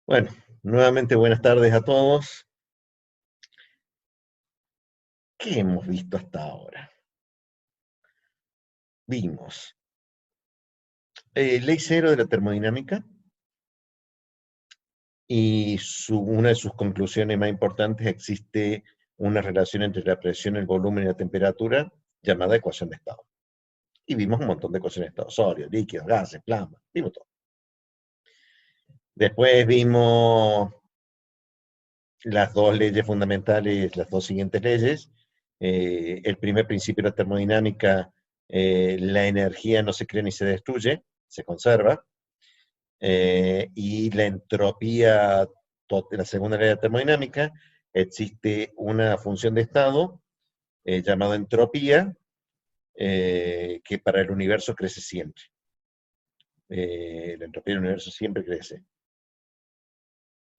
Bueno, nuevamente buenas tardes a todos. ¿Qué hemos visto hasta ahora? Vimos ley cero de la termodinámica y una de sus conclusiones más importantes: existe una relación entre la presión, el volumen y la temperatura llamada ecuación de estado. Y vimos un montón de ecuaciones de estado: sólidos, líquidos, gases, plasma, vimos todo. Después vimos las dos leyes fundamentales, las dos siguientes leyes. El primer principio de la termodinámica: la energía no se crea ni se destruye, se conserva. Y la entropía, la segunda ley de la termodinámica: existe una función de estado llamada entropía, que para el universo crece siempre. La entropía del universo siempre crece.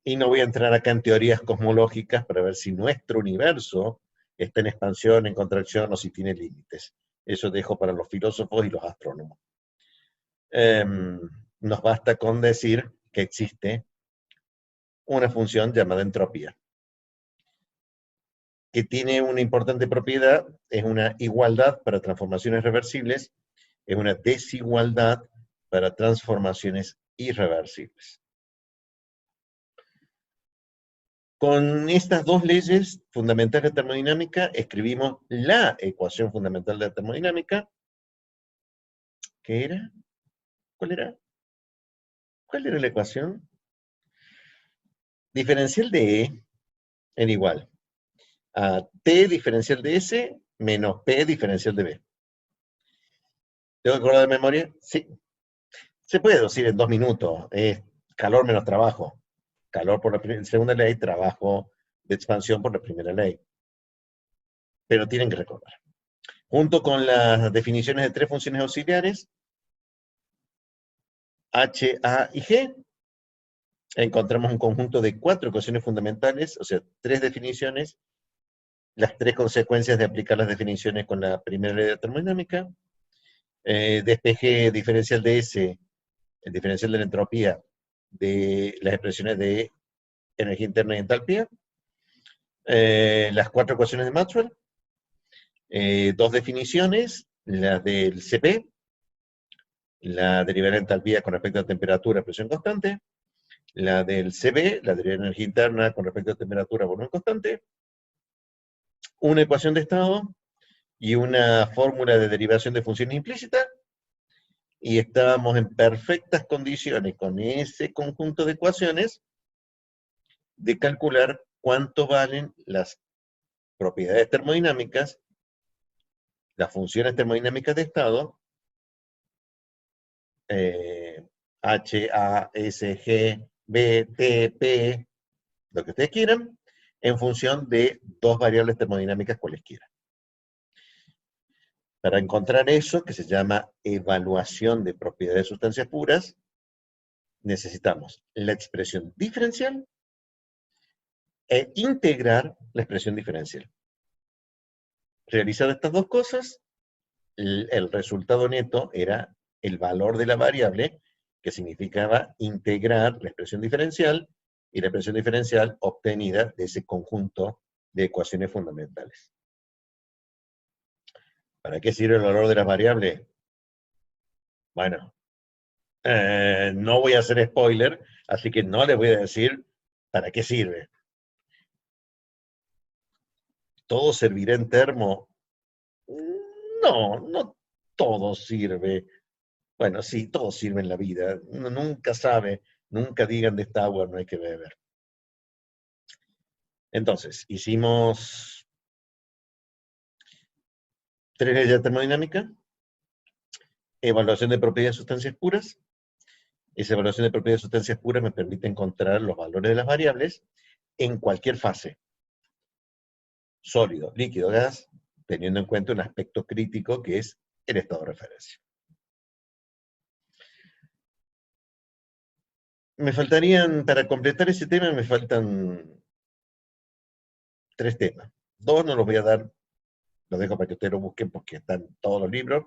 Y no voy a entrar acá en teorías cosmológicas para ver si nuestro universo está en expansión, en contracción o si tiene límites. Eso dejo para los filósofos y los astrónomos. Nos basta con decir que existe una función llamada entropía, que tiene una importante propiedad: es una igualdad para transformaciones reversibles, es una desigualdad para transformaciones irreversibles. Con estas dos leyes fundamentales de termodinámica escribimos la ecuación fundamental de la termodinámica. ¿Qué era? ¿Cuál era? ¿Cuál era la ecuación? Diferencial de E era igual a T diferencial de S menos P diferencial de B. ¿Tengo que acordar de memoria? Sí. Se puede deducir en 2 minutos. Es calor menos trabajo. Calor por la segunda ley, trabajo de expansión por la primera ley. Pero tienen que recordar. Junto con las definiciones de 3 funciones auxiliares, H, A y G, encontramos un conjunto de 4 ecuaciones fundamentales, o sea, 3 definiciones, las 3 consecuencias de aplicar las definiciones con la primera ley de termodinámica. Despeje diferencial de S, el diferencial de la entropía de las expresiones de energía interna y entalpía. Las 4 ecuaciones de Maxwell. 2 definiciones: la del CP, la derivada de entalpía con respecto a temperatura, presión constante; la del CB, la derivada de energía interna con respecto a temperatura, volumen constante; una ecuación de estado y una fórmula de derivación de funciones implícita. Y estábamos en perfectas condiciones con ese conjunto de ecuaciones de calcular cuánto valen las propiedades termodinámicas, las funciones termodinámicas de estado, H, A, S, G, B, T, P, lo que ustedes quieran, en función de 2 variables termodinámicas cualesquiera. Para encontrar eso, que se llama evaluación de propiedades de sustancias puras, necesitamos la expresión diferencial e integrar la expresión diferencial. Realizar estas 2 cosas, el resultado neto era el valor de la variable, que significaba integrar la expresión diferencial, y la expresión diferencial obtenida de ese conjunto de ecuaciones fundamentales. ¿Para qué sirve el valor de las variables? Bueno, no voy a hacer spoiler, así que no les voy a decir para qué sirve. ¿Todo servirá en termo? No, no todo sirve. Bueno, sí, todo sirve en la vida. Uno nunca sabe, nunca digan de esta agua no hay que beber. Entonces, hicimos 3 leyes de termodinámica: evaluación de propiedades de sustancias puras. Esa evaluación de propiedades de sustancias puras me permite encontrar los valores de las variables en cualquier fase: sólido, líquido, gas, teniendo en cuenta un aspecto crítico que es el estado de referencia. Me faltarían, para completar ese tema, me faltan 3 temas. 2 no los voy a dar, los dejo para que ustedes lo busquen porque están en todos los libros.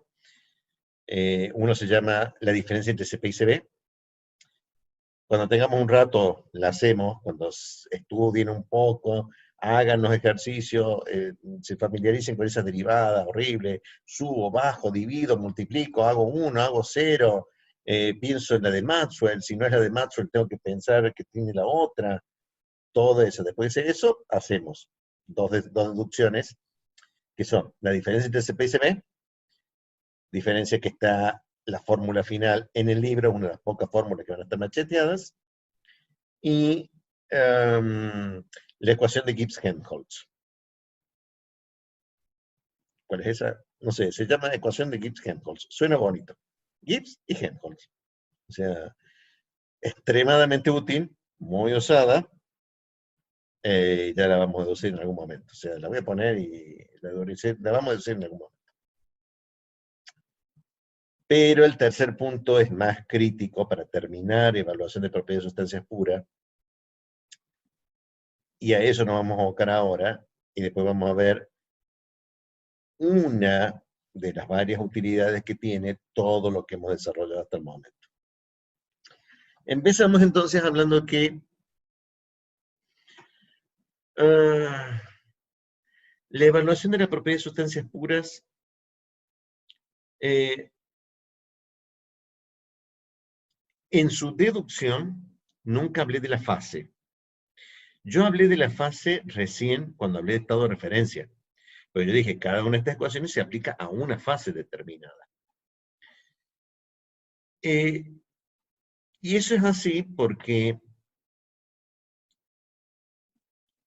Uno se llama la diferencia entre CP y CB. Cuando tengamos un rato, la hacemos, cuando estudien un poco, hagan los ejercicios, se familiaricen con esas derivadas horribles, subo, bajo, divido, multiplico, hago 1, hago 0, pienso en la de Maxwell, si no es la de Maxwell tengo que pensar que tiene la otra, todo eso. Después de eso, hacemos dos deducciones, que son la diferencia entre CP y CB, diferencia que está la fórmula final en el libro, una de las pocas fórmulas que van a estar macheteadas, y la ecuación de Gibbs-Helmholtz. ¿Cuál es esa? No sé, se llama ecuación de Gibbs-Helmholtz. Suena bonito. Gibbs y Helmholtz. O sea, extremadamente útil, muy usada, ya la vamos a deducir en algún momento. O sea, la voy a poner y la vamos a deducir en algún momento. Pero el tercer punto es más crítico para terminar evaluación de propiedades de sustancias puras. Y a eso nos vamos a abocar ahora, y después vamos a ver una de las varias utilidades que tiene todo lo que hemos desarrollado hasta el momento. Empezamos entonces hablando que la evaluación de la propiedad de sustancias puras en su deducción nunca hablé de la fase. Yo hablé de la fase recién cuando hablé de estado de referencia. Pero yo dije, cada una de estas ecuaciones se aplica a una fase determinada. Y eso es así porque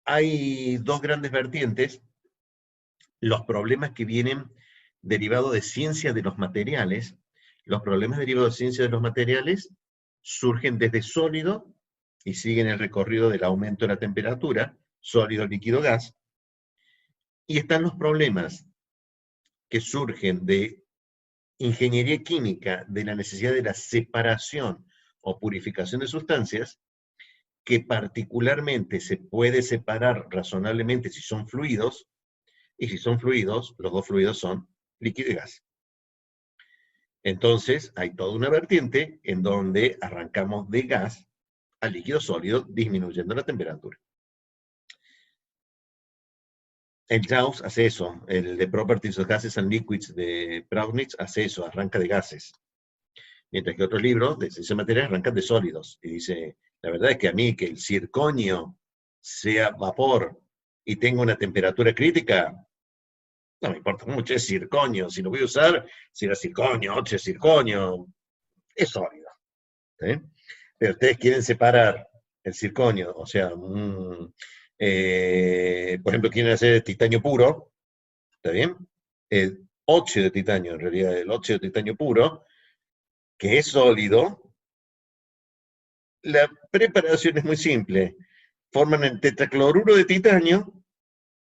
hay dos grandes vertientes. Los problemas que vienen derivados de ciencia de los materiales. Los problemas derivados de ciencia de los materiales surgen desde sólido y siguen el recorrido del aumento de la temperatura, sólido, líquido, gas. Y están los problemas que surgen de ingeniería química, de la necesidad de la separación o purificación de sustancias, que particularmente se puede separar razonablemente si son fluidos, y si son fluidos, los dos fluidos son líquido y gas. Entonces, hay toda una vertiente en donde arrancamos de gas a líquido sólido, disminuyendo la temperatura. El JAWS hace eso, el de Properties of Gases and Liquids de Proudnitz hace eso, arranca de gases. Mientras que otros libros de ciencia de materiales arrancan de sólidos. Y dice, la verdad es que a mí que el circonio sea vapor y tenga una temperatura crítica, no me importa mucho, es circonio. Si lo voy a usar, será circonio, otro es circonio, es sólido. ¿Sí? Pero ustedes quieren separar el circonio, o sea, por ejemplo, quieren hacer titanio puro, ¿está bien? El óxido de titanio, en realidad, el óxido de titanio puro, que es sólido, la preparación es muy simple. Forman el tetracloruro de titanio,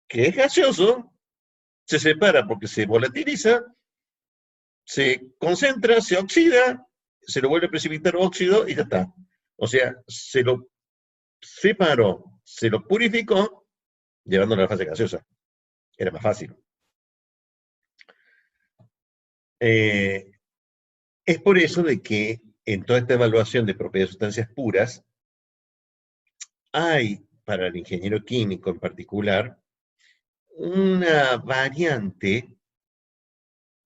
que es gaseoso, se separa porque se volatiliza, se concentra, se oxida, se lo vuelve a precipitar óxido y ya está. O sea, se lo separó, se lo purificó, llevándolo a la fase gaseosa. Era más fácil. Es por eso de que en toda esta evaluación de propiedades de sustancias puras, hay, para el ingeniero químico en particular, una variante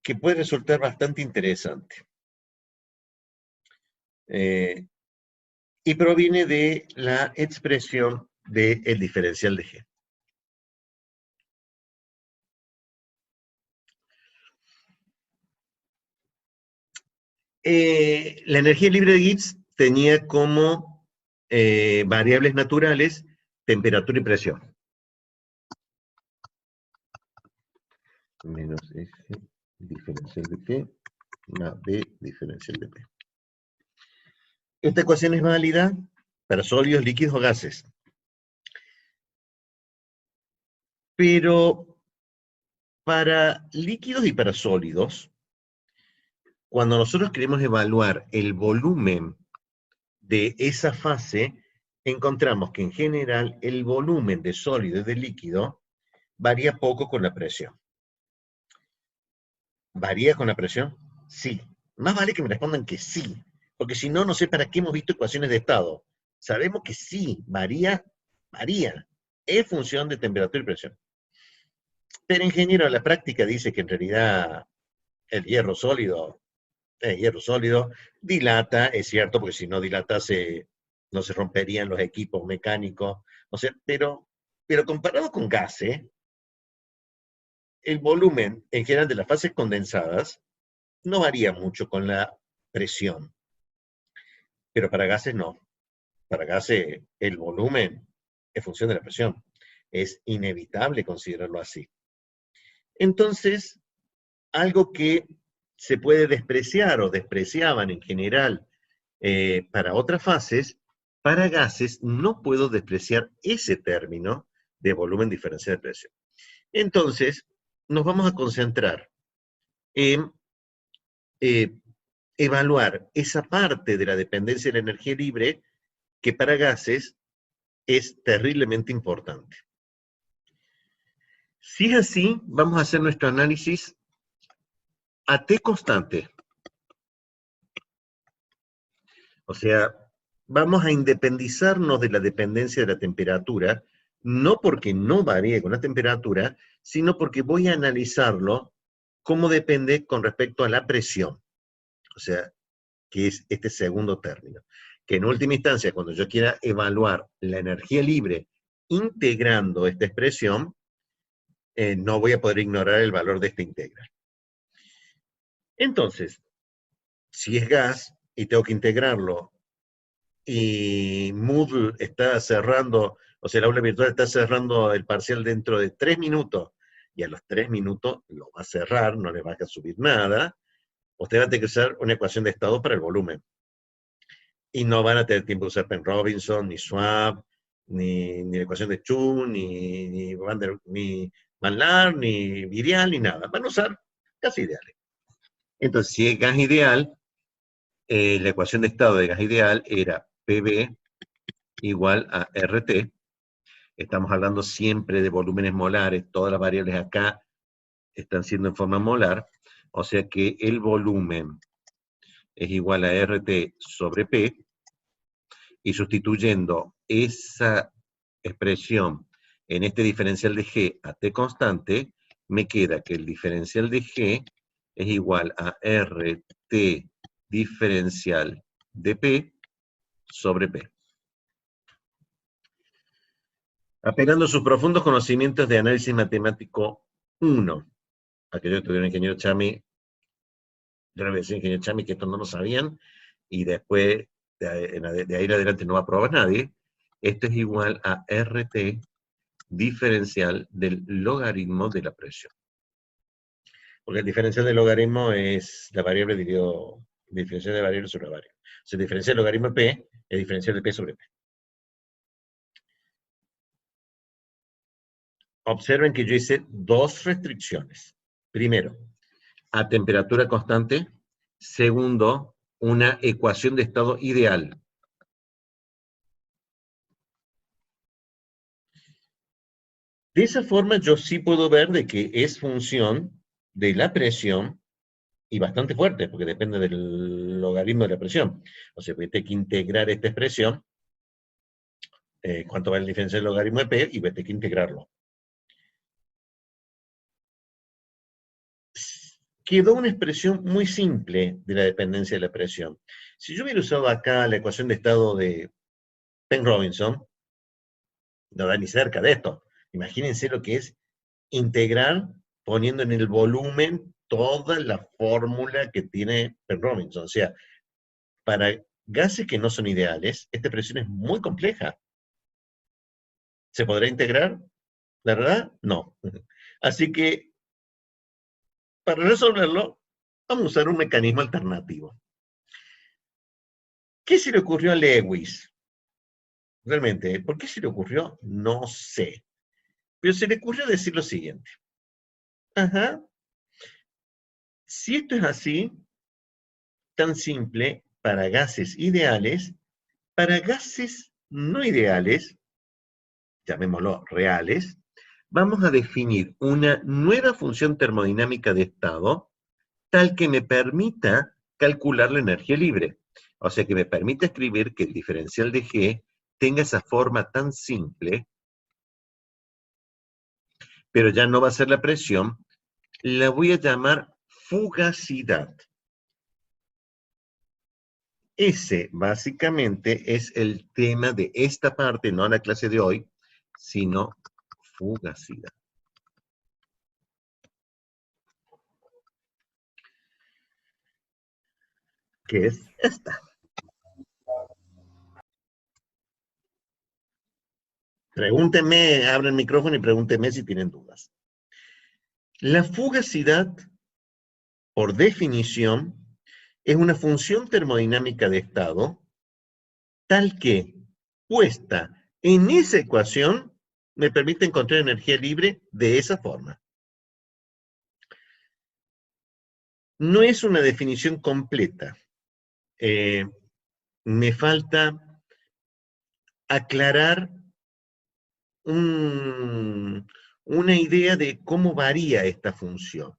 que puede resultar bastante interesante. Y proviene de la expresión del diferencial de G. La energía libre de Gibbs tenía como variables naturales temperatura y presión. Menos F diferencial de P más B diferencial de P. Esta ecuación es válida para sólidos, líquidos o gases. Pero para líquidos y para sólidos, cuando nosotros queremos evaluar el volumen de esa fase, encontramos que en general el volumen de sólido y de líquido varía poco con la presión. ¿Varía con la presión? Sí. Más vale que me respondan que sí, Porque si no, no sé para qué hemos visto ecuaciones de estado. Sabemos que sí, varía, es función de temperatura y presión. Pero ingeniero, la práctica dice que en realidad el hierro sólido, dilata, es cierto, porque si no dilata no se romperían los equipos mecánicos. O sea, pero comparado con gases, el volumen en general de las fases condensadas no varía mucho con la presión. Pero para gases no. Para gases el volumen es función de la presión. Es inevitable considerarlo así. Entonces, algo que se puede despreciar o despreciaban en general para otras fases, para gases no puedo despreciar ese término de volumen diferencial de presión. Entonces, nos vamos a concentrar en evaluar esa parte de la dependencia de la energía libre que para gases es terriblemente importante. Si es así, vamos a hacer nuestro análisis a T constante. O sea, vamos a independizarnos de la dependencia de la temperatura, no porque no varíe con la temperatura, sino porque voy a analizarlo cómo depende con respecto a la presión. O sea, que es este segundo término. Que en última instancia, cuando yo quiera evaluar la energía libre integrando esta expresión, no voy a poder ignorar el valor de esta integral. Entonces, si es gas y tengo que integrarlo, y Moodle está cerrando, o sea, el aula virtual está cerrando el parcial dentro de 3 minutos, y a los 3 minutos lo va a cerrar, no le va a subir nada, usted va a tener que usar una ecuación de estado para el volumen. Y no van a tener tiempo de usar Penn Robinson, ni Schwab, ni la ecuación de Chun, ni Van Laar, ni Virial, ni nada. Van a usar gas ideales. Entonces, si es gas ideal, la ecuación de estado de gas ideal era PV igual a RT. Estamos hablando siempre de volúmenes molares, todas las variables acá están siendo en forma molar, o sea que el volumen es igual a RT sobre P, y sustituyendo esa expresión en este diferencial de G a T constante, me queda que el diferencial de G es igual a RT diferencial de P sobre P. Apelando a sus profundos conocimientos de análisis matemático 1, aquellos que tuvieron ingeniero Chami, yo le voy a decir ingeniero Chami que esto no lo sabían, y después de ahí en adelante no va a probar nadie. Esto es igual a RT diferencial del logaritmo de la presión. Porque el diferencial del logaritmo es la variable dividido, diferencial de variable sobre la variable. O sea, el diferencial del logaritmo de P es diferencial de P sobre P. Observen que yo hice dos restricciones. Primero, a temperatura constante. Segundo, una ecuación de estado ideal. De esa forma yo sí puedo ver de que es función de la presión, y bastante fuerte, porque depende del logaritmo de la presión. O sea, voy a tener que integrar esta expresión, cuánto vale la diferencia del logaritmo de P, y voy a tener que integrarlo. Quedó una expresión muy simple de la dependencia de la presión. Si yo hubiera usado acá la ecuación de estado de Penn Robinson, no da ni cerca de esto. Imagínense lo que es integrar poniendo en el volumen toda la fórmula que tiene Penn Robinson. O sea, para gases que no son ideales, esta expresión es muy compleja. ¿Se podrá integrar? La verdad, no. Así que, para resolverlo, vamos a usar un mecanismo alternativo. ¿Qué se le ocurrió a Lewis? Realmente, ¿por qué se le ocurrió? No sé. Pero se le ocurrió decir lo siguiente. Ajá. Si esto es así, tan simple, para gases ideales, para gases no ideales, llamémoslo reales, vamos a definir una nueva función termodinámica de estado tal que me permita calcular la energía libre. O sea que me permite escribir que el diferencial de G tenga esa forma tan simple, pero ya no va a ser la presión, la voy a llamar fugacidad. Ese básicamente es el tema de esta parte, no la clase de hoy, sino fugacidad. Que es esta. Pregúntenme, abran el micrófono y pregúntenme si tienen dudas. La fugacidad, por definición, es una función termodinámica de estado tal que, puesta en esa ecuación, me permite encontrar energía libre de esa forma. No es una definición completa. Me falta aclarar una idea de cómo varía esta función.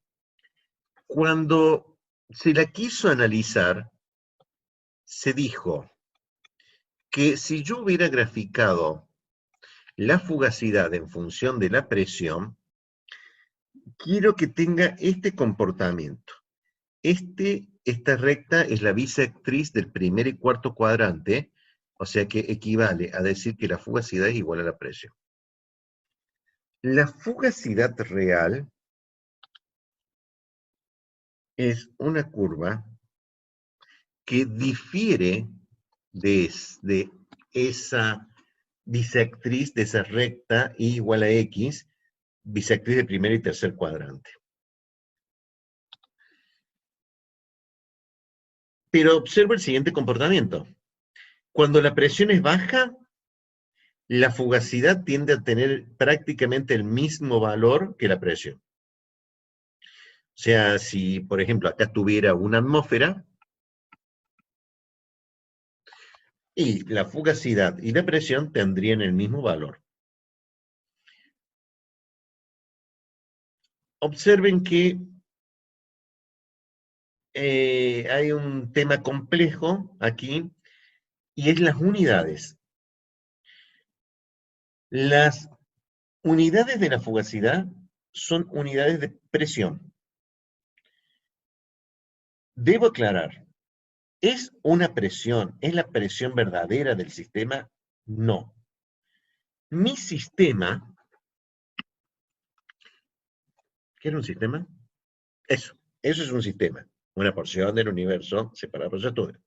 Cuando se la quiso analizar, se dijo que si yo hubiera graficado la fugacidad en función de la presión, quiero que tenga este comportamiento. Esta recta es la bisectriz del primer y cuarto cuadrante, o sea que equivale a decir que la fugacidad es igual a la presión. La fugacidad real es una curva que difiere de esa bisectriz, de esa recta y igual a X, bisectriz de primer y tercer cuadrante. Pero observa el siguiente comportamiento. Cuando la presión es baja, la fugacidad tiende a tener prácticamente el mismo valor que la presión. O sea, si, por ejemplo, acá tuviera una atmósfera, y la fugacidad y la presión tendrían el mismo valor. Observen que hay un tema complejo aquí, y es las unidades. Las unidades de la fugacidad son unidades de presión. Debo aclarar, ¿es una presión, es la presión verdadera del sistema? No. Mi sistema, ¿qué era un sistema? Eso es un sistema, una porción del universo separada por su estudio.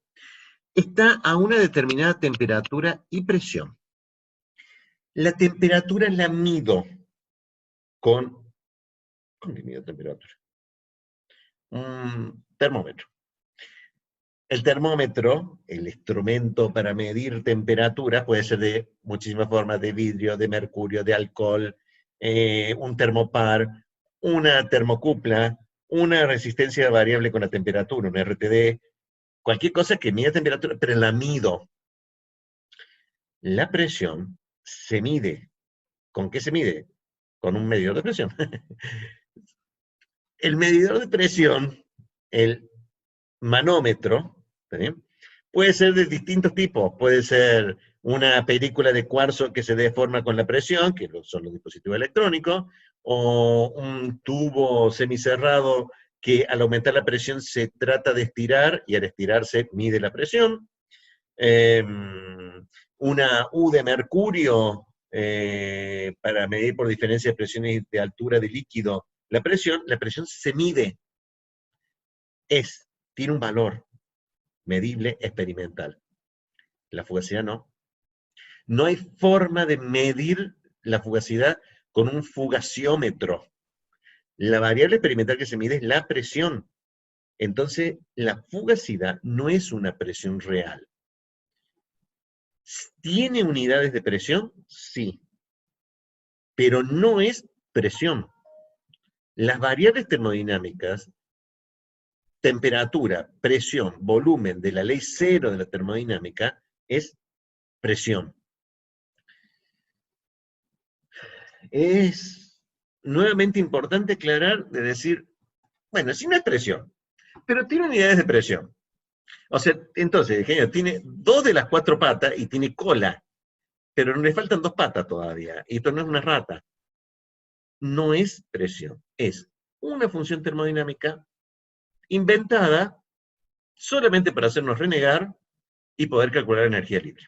Está a una determinada temperatura y presión. La temperatura la mido ¿con qué mido temperatura? Un termómetro. El termómetro, el instrumento para medir temperatura, puede ser de muchísimas formas, de vidrio, de mercurio, de alcohol, un termopar, una termocupla, una resistencia variable con la temperatura, un RTD, cualquier cosa que mida temperatura, pero la mido. La presión se mide. ¿Con qué se mide? Con un medidor de presión. El medidor de presión, el manómetro, ¿sí?, puede ser de distintos tipos. Puede ser una película de cuarzo que se deforma con la presión, que son los dispositivos electrónicos, o un tubo semicerrado que al aumentar la presión se trata de estirar, y al estirarse mide la presión. Una U de mercurio para medir por diferencia de presiones de altura de líquido la presión se mide, tiene un valor medible experimental. La fugacidad no. No hay forma de medir la fugacidad con un fugaciómetro. La variable experimental que se mide es la presión. Entonces, la fugacidad no es una presión real. ¿Tiene unidades de presión? Sí. Pero no es presión. Las variables termodinámicas, temperatura, presión, volumen de la ley cero de la termodinámica, es presión. Es nuevamente importante aclarar de decir, bueno, sí no es presión, pero tiene unidades de presión. O sea, entonces, ingeniero, tiene 2 de las 4 patas y tiene cola, pero le faltan 2 patas todavía. Y esto no es una rata. No es presión, es una función termodinámica inventada solamente para hacernos renegar y poder calcular energía libre.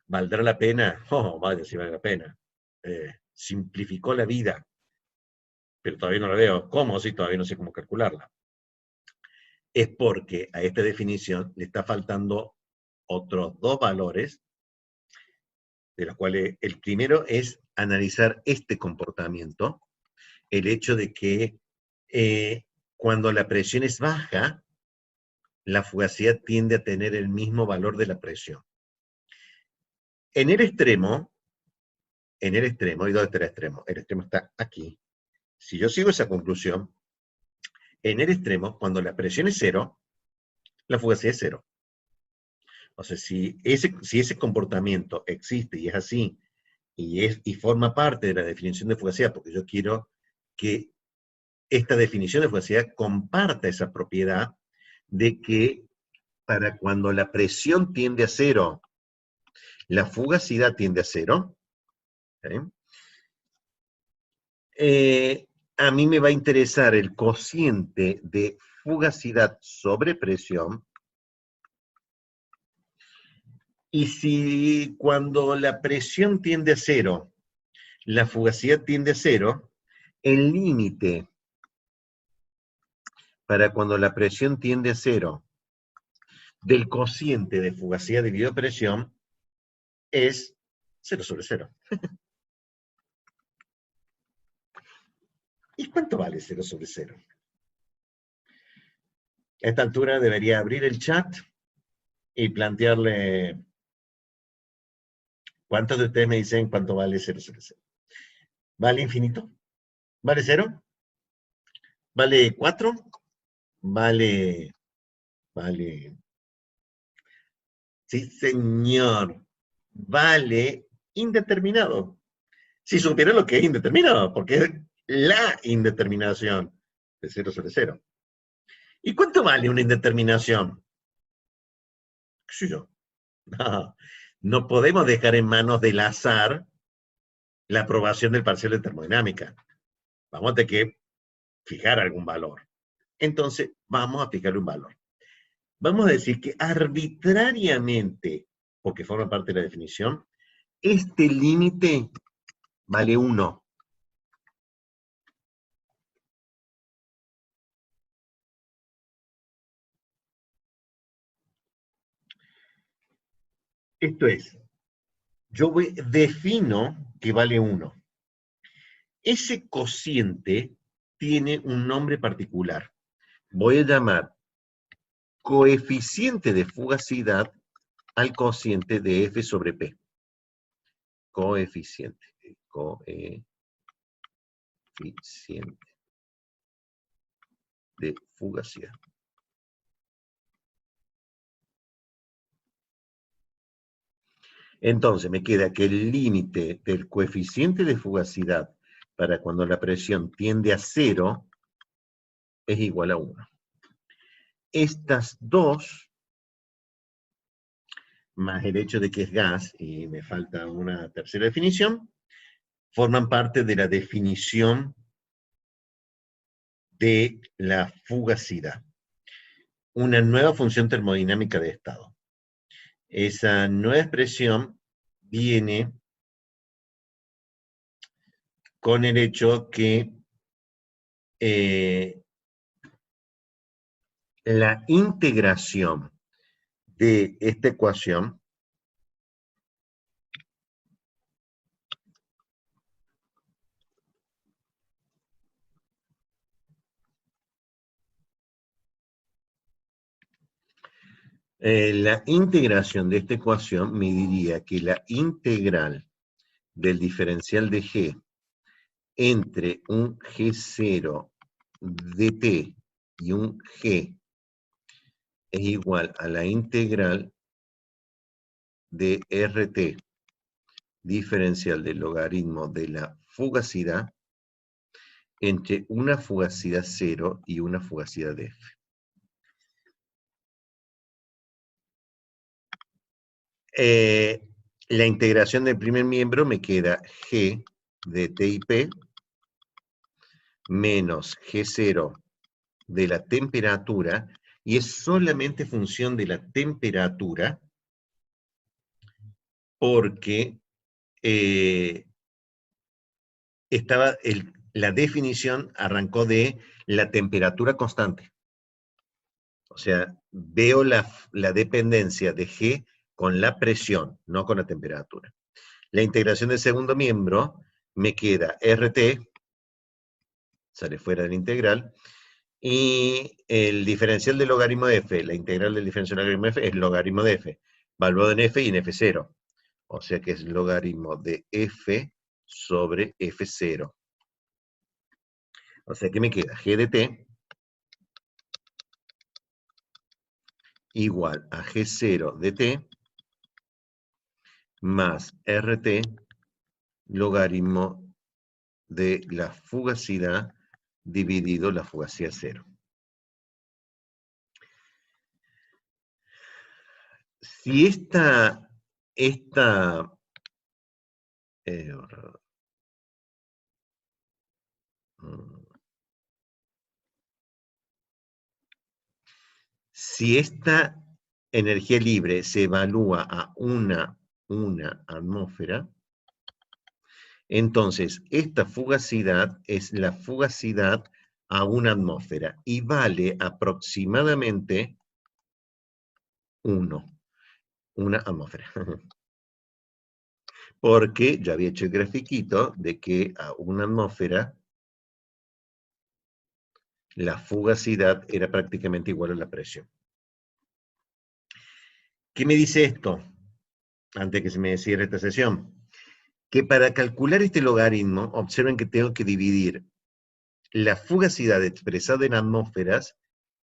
¿Valdrá la pena? Oh, vaya, sí vale la pena. Simplificó la vida, pero todavía no la veo. ¿Cómo? Sí, todavía no sé cómo calcularla. Es porque a esta definición le está faltando otros 2 valores, de los cuales el primero es analizar este comportamiento, el hecho de que cuando la presión es baja, la fugacidad tiende a tener el mismo valor de la presión. En el extremo, ¿y dónde está el extremo? El extremo está aquí. Si yo sigo esa conclusión, en el extremo, cuando la presión es 0, la fugacidad es 0. O sea, si ese comportamiento existe y es así, y forma parte de la definición de fugacidad, porque yo quiero que esta definición de fugacidad comparta esa propiedad de que para cuando la presión tiende a 0, la fugacidad tiende a 0, ¿sí? A mí me va a interesar el cociente de fugacidad sobre presión, y si cuando la presión tiende a 0, la fugacidad tiende a 0, el límite para cuando la presión tiende a 0 del cociente de fugacidad dividido presión es 0 sobre 0. ¿Y cuánto vale 0 sobre 0? A esta altura debería abrir el chat y plantearle cuántos de ustedes me dicen cuánto vale 0 sobre 0. ¿Vale infinito? ¿Vale 0? ¿Vale 4? ¿Vale? Sí, señor. Vale indeterminado. Si supiera lo que es indeterminado, porque es la indeterminación de 0 sobre 0. ¿Y cuánto vale una indeterminación? ¿Qué sé yo? No podemos dejar en manos del azar la aprobación del parcial de termodinámica. Vamos a tener que fijar algún valor. Entonces, vamos a fijar un valor. Vamos a decir que arbitrariamente, porque forma parte de la definición, este límite vale 1. Esto es, defino que vale 1. Ese cociente tiene un nombre particular. Voy a llamar coeficiente de fugacidad al cociente de F sobre P. Coeficiente de fugacidad. Entonces me queda que el límite del coeficiente de fugacidad para cuando la presión tiende a 0 es igual a 1. Estas dos, más el hecho de que es gas, y me falta una tercera definición, forman parte de la definición de la fugacidad. Una nueva función termodinámica de estado. Esa nueva expresión viene con el hecho que la integración de esta ecuación me diría que la integral del diferencial de G entre un G0 de T y un G es igual a la integral de RT diferencial del logaritmo de la fugacidad entre una fugacidad 0 y una fugacidad de F. La integración del primer miembro me queda G de T y P menos G0 de la temperatura, y es solamente función de la temperatura, porque la definición arrancó de la temperatura constante. O sea, veo la dependencia de G con la presión, no con la temperatura. La integración del segundo miembro me queda RT, sale fuera de la integral, y el diferencial del logaritmo de f, la integral del diferencial del logaritmo de f es logaritmo de f, valuado en f y en f0. O sea que es logaritmo de f sobre f0. O sea que me queda g de t igual a g0 de t más rt logaritmo de la fugacidad dividido la fugacidad cero. Si si esta energía libre se evalúa a una atmósfera, entonces esta fugacidad es la fugacidad a una atmósfera y vale aproximadamente 1, una atmósfera. Porque yo había hecho el grafiquito de que a una atmósfera la fugacidad era prácticamente igual a la presión. ¿Qué me dice esto? Antes que se me cierre esta sesión. Que para calcular este logaritmo, observen que tengo que dividir la fugacidad expresada en atmósferas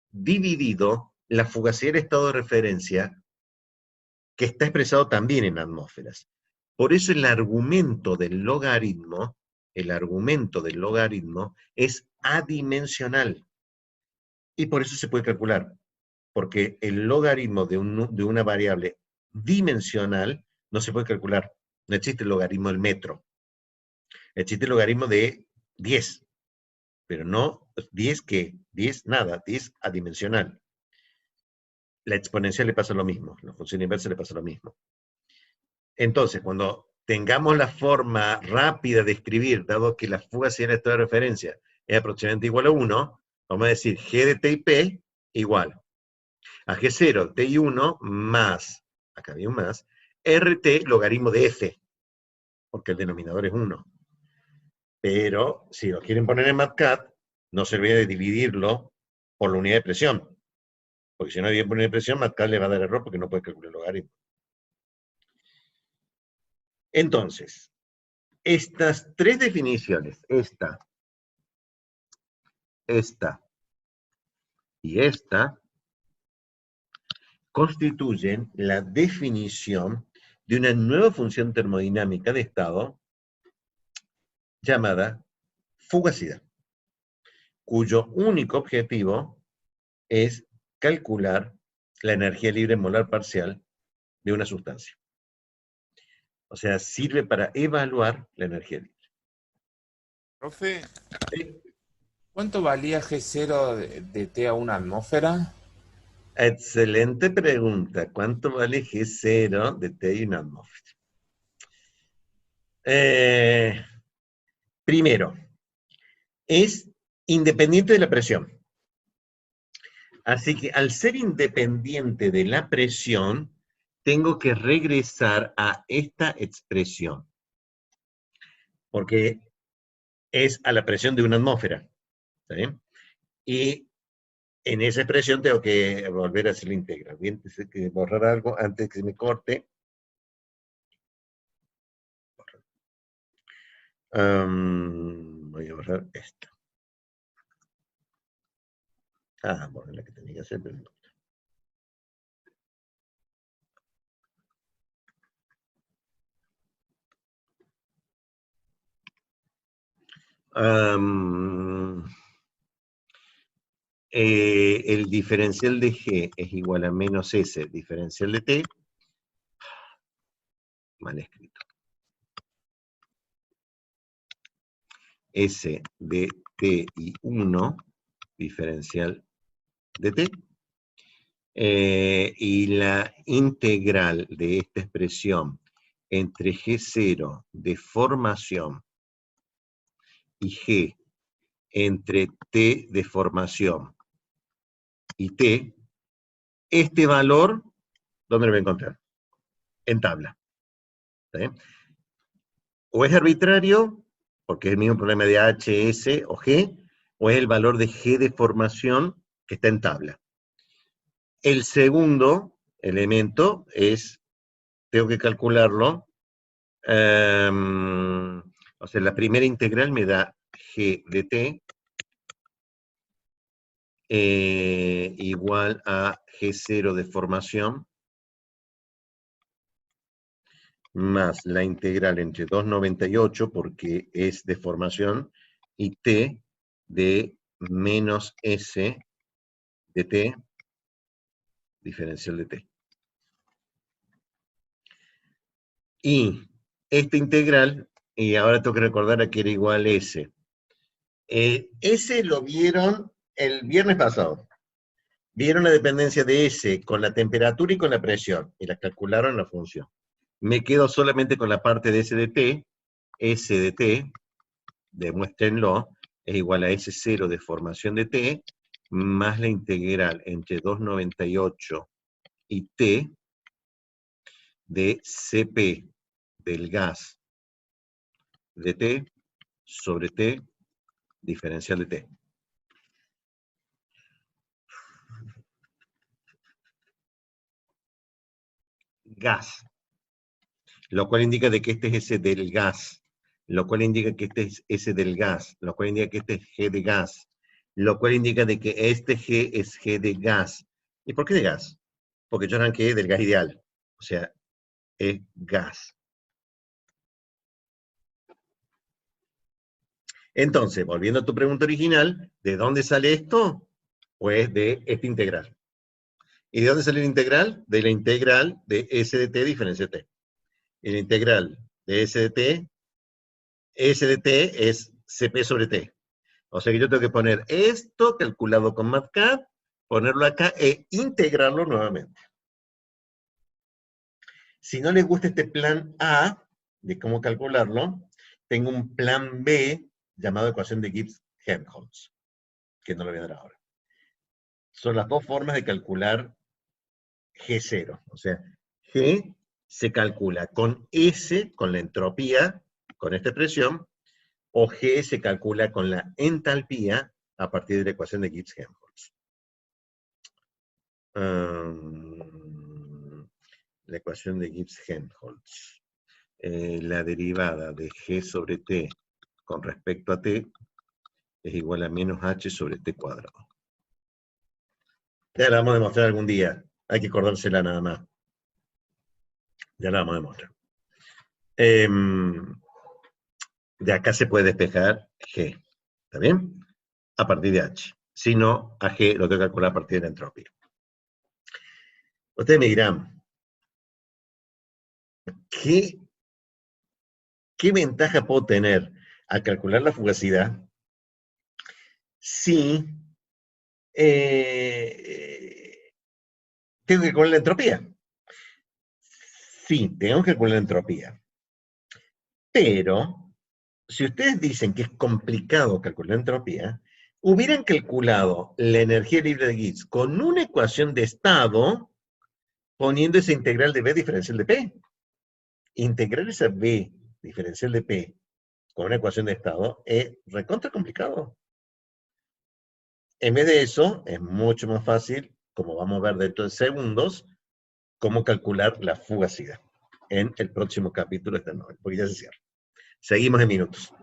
dividido la fugacidad en estado de referencia, que está expresado también en atmósferas. Por eso el argumento del logaritmo es adimensional. Y por eso se puede calcular. Porque el logaritmo de una variable dimensional no se puede calcular. No existe el logaritmo del metro. Existe el logaritmo de 10. Pero no 10 ¿qué? 10 nada, 10 adimensional. La exponencial le pasa lo mismo, la función inversa le pasa lo mismo. Entonces, cuando tengamos la forma rápida de escribir, dado que la fugacidad en estado de referencia es aproximadamente igual a 1, vamos a decir G de T y P igual a G0, T y 1 más, acá había un más, RT logaritmo de F, porque el denominador es 1. Pero si lo quieren poner en MATCAD, no se olvide de dividirlo por la unidad de presión. Porque si no hay bien unidad de presión, MATCAD le va a dar error porque no puede calcular el logaritmo. Entonces, estas tres definiciones, esta y esta, constituyen la definición de una nueva función termodinámica de estado llamada fugacidad, cuyo único objetivo es calcular la energía libre molar parcial de una sustancia. O sea, sirve para evaluar la energía libre. Profe, ¿Sí? ¿cuánto valía G0 de T a una atmósfera? Excelente pregunta. ¿Cuánto vale G0 de T y una atmósfera? Primero, es independiente de la presión. Así que al ser independiente de la presión, tengo que regresar a esta expresión. Porque es a la presión de una atmósfera. ¿Sí? Y en esa expresión tengo que volver a hacer la integral. Bien, tengo que borrar algo antes que se me corte. Voy a borrar esta. Borré la que tenía que hacer, pero no. El diferencial de G es igual a menos S, diferencial de T, mal escrito. S de t y 1, diferencial de t. Y la integral de esta expresión entre G0 de formación y G entre T de formación y T, este valor, ¿dónde lo voy a encontrar? En tabla. ¿Sí? O es arbitrario, porque es el mismo problema de H, S o G, o es el valor de G de formación que está en tabla. El segundo elemento es, tengo que calcularlo, o sea, la primera integral me da G de T igual a G0 de formación más la integral entre 2,98 porque es de formación y T de menos S de T diferencial de T. Y esta integral, y ahora tengo que recordar a que era igual a S. S lo vieron el viernes pasado. Vieron la dependencia de S con la temperatura y con la presión, y la calcularon la función. Me quedo solamente con la parte de S de T. S de T, demuéstrenlo, es igual a S0 de formación de T, más la integral entre 2,98 y T de Cp del gas de T sobre T diferencial de T. Gas. Lo cual indica de que este es S del gas, lo cual indica que este es S del gas, lo cual indica que este es G de gas, lo cual indica de que este G es G de gas. ¿Y por qué de gas? Porque yo arranqué del gas ideal, o sea, es gas. Entonces, volviendo a tu pregunta original, ¿de dónde sale esto? Pues de esta integral. ¿Y de dónde sale la integral? De la integral de S de T diferencia T. Y la integral de S de T es Cp sobre T. O sea que yo tengo que poner esto calculado con MATLAB, ponerlo acá e integrarlo nuevamente. Si no les gusta este plan A, de cómo calcularlo, tengo un plan B llamado ecuación de Gibbs-Helmholtz, que no lo voy a dar ahora. Son las dos formas de calcular G0. O sea, G se calcula con S, con la entropía, con esta expresión, o G se calcula con la entalpía a partir de la ecuación de Gibbs-Helmholtz. La ecuación de Gibbs-Helmholtz. La derivada de G sobre T con respecto a T es igual a menos H sobre T cuadrado. Ya la vamos a demostrar algún día. Hay que acordársela nada más. Ya la vamos a demostrar. De acá se puede despejar G. ¿Está bien? A partir de H. Si no, a G lo tengo que calcular a partir de la entropía. Ustedes me dirán, ¿qué ventaja puedo tener al calcular la fugacidad si tengo que calcular la entropía? Sí, tengo que calcular la entropía. Pero, si ustedes dicen que es complicado calcular la entropía, hubieran calculado la energía libre de Gibbs con una ecuación de estado poniendo esa integral de B diferencial de P. Integrar esa B diferencial de P con una ecuación de estado es recontra complicado. En vez de eso, es mucho más fácil, como vamos a ver dentro de segundos, cómo calcular la fugacidad en el próximo capítulo de esta novela, porque ya se cierra. Seguimos en minutos.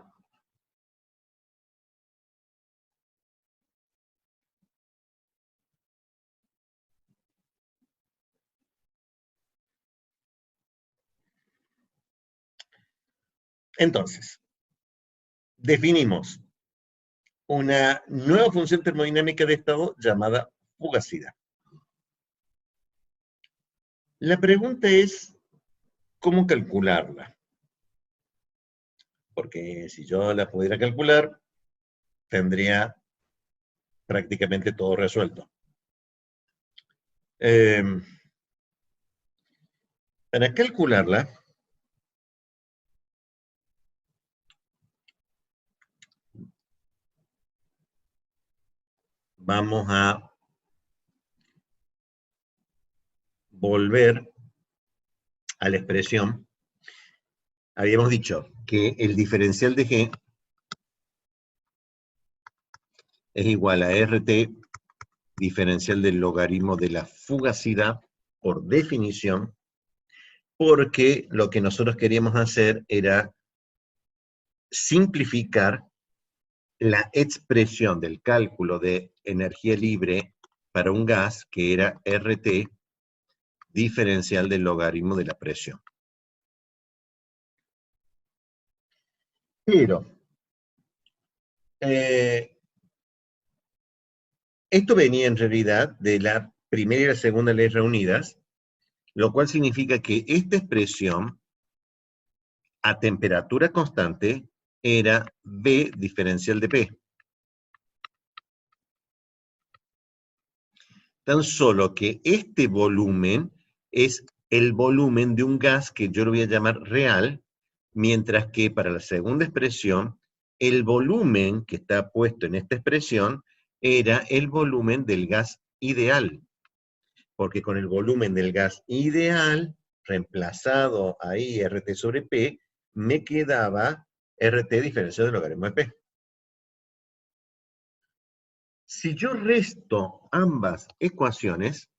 Entonces, definimos una nueva función termodinámica de estado llamada fugacidad. La pregunta es, ¿Cómo calcularla? Porque si yo la pudiera calcular, tendría prácticamente todo resuelto. Para calcularla, vamos a volver a la expresión. Habíamos dicho que el diferencial de G es igual a RT diferencial del logaritmo de la fugacidad por definición, porque lo que nosotros queríamos hacer era simplificar la expresión del cálculo de energía libre para un gas, que era RT diferencial del logaritmo de la presión. Pero, esto venía en realidad de la primera y la segunda ley reunidas, lo cual significa que esta expresión a temperatura constante era V diferencial de P. Tan solo que este volumen es el volumen de un gas que yo lo voy a llamar real, mientras que para la segunda expresión, el volumen que está puesto en esta expresión era el volumen del gas ideal. Porque con el volumen del gas ideal, reemplazado ahí RT sobre P, me quedaba RT diferencial del logaritmo de P. Si yo resto ambas ecuaciones,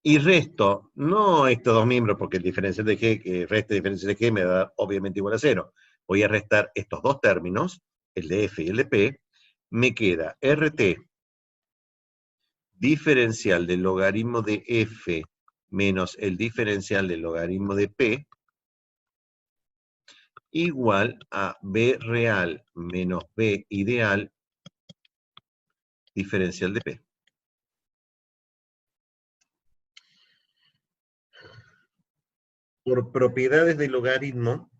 y resto, no estos dos miembros, porque el diferencial de G, que resta el diferencial de G me da obviamente igual a 0. Voy a restar estos dos términos, el de F y el de P, me queda RT diferencial del logaritmo de F menos el diferencial del logaritmo de P, igual a B real menos B ideal diferencial de P. Por propiedades del logaritmo,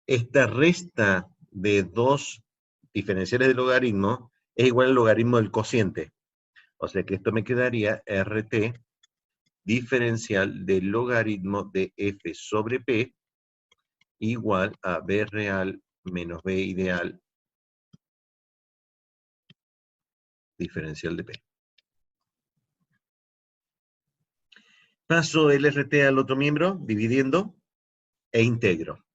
esta resta de dos diferenciales del logaritmo es igual al logaritmo del cociente. O sea que esto me quedaría RT diferencial del logaritmo de F sobre P igual a B real menos B ideal diferencial de P. Paso el RT al otro miembro, dividiendo, e integro.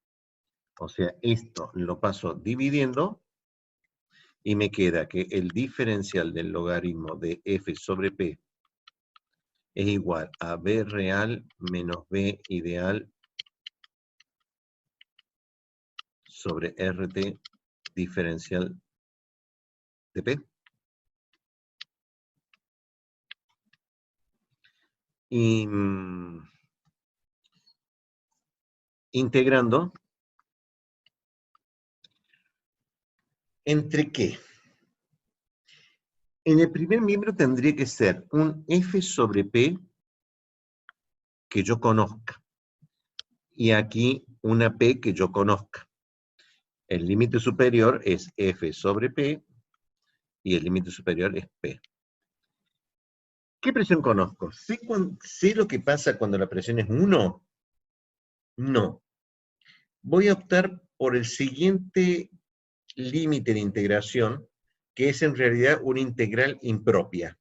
O sea, esto lo paso dividiendo, y me queda que el diferencial del logaritmo de F sobre P es igual a B real menos B ideal sobre RT diferencial de P. Y integrando, ¿entre qué? En el primer miembro tendría que ser un F sobre P que yo conozca. Y aquí una P que yo conozca. El límite superior es F sobre P y el límite superior es P. ¿Qué presión conozco? ¿Sé lo que pasa cuando la presión es 1? No. Voy a optar por el siguiente límite de integración, que es en realidad una integral impropia.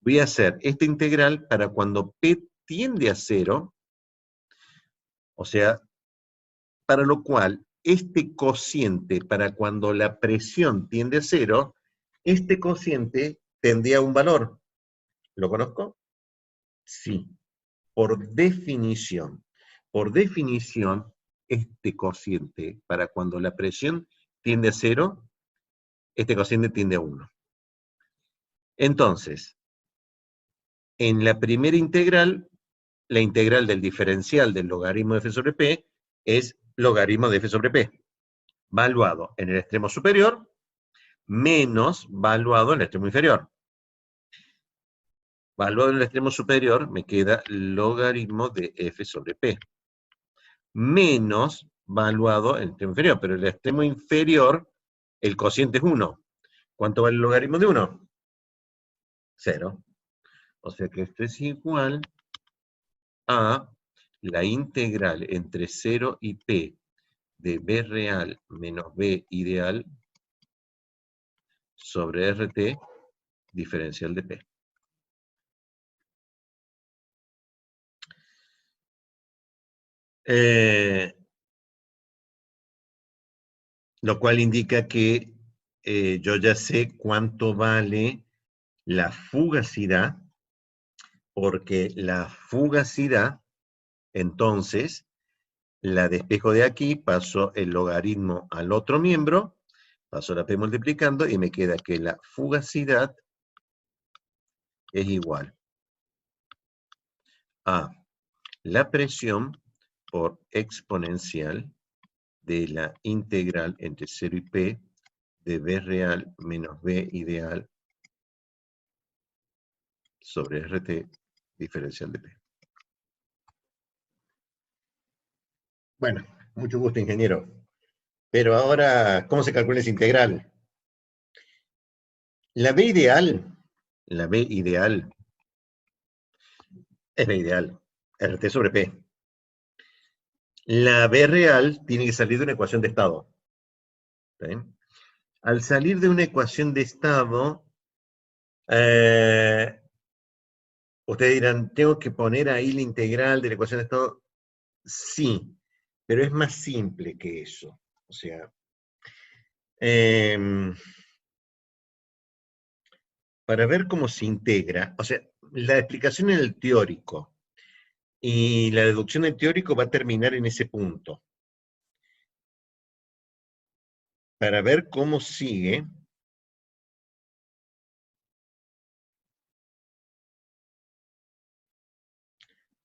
Voy a hacer esta integral para cuando P tiende a 0, o sea, para lo cual este cociente, para cuando la presión tiende a 0, este cociente tendría un valor. ¿Lo conozco? Sí. Por definición. Por definición, este cociente, para cuando la presión tiende a 0, este cociente tiende a 1. Entonces, en la primera integral, la integral del diferencial del logaritmo de F sobre P es logaritmo de F sobre P, valuado en el extremo superior menos valuado en el extremo inferior. valuado en el extremo superior, me queda logaritmo de f sobre p. Menos valuado en el extremo inferior, pero en el extremo inferior, el cociente es 1. ¿Cuánto vale el logaritmo de 1? 0. O sea que esto es igual a la integral entre 0 y p de b real menos b ideal sobre RT diferencial de P. Lo cual indica que yo ya sé cuánto vale la fugacidad, porque la fugacidad, entonces, la despejo de aquí, paso el logaritmo al otro miembro, paso la P multiplicando y me queda que la fugacidad es igual a la presión por exponencial de la integral entre 0 y P de B real menos B ideal sobre RT diferencial de P. Bueno, mucho gusto, ingeniero. Pero ahora, ¿cómo se calcula esa integral? La B ideal es B ideal, RT sobre P. La B real tiene que salir de una ecuación de estado. ¿Sí? Al salir de una ecuación de estado, ustedes dirán, ¿tengo que poner ahí la integral de la ecuación de estado? Sí, pero es más simple que eso. O sea, para ver cómo se integra, o sea, la explicación en el teórico y la deducción del teórico va a terminar en ese punto. Para ver cómo sigue,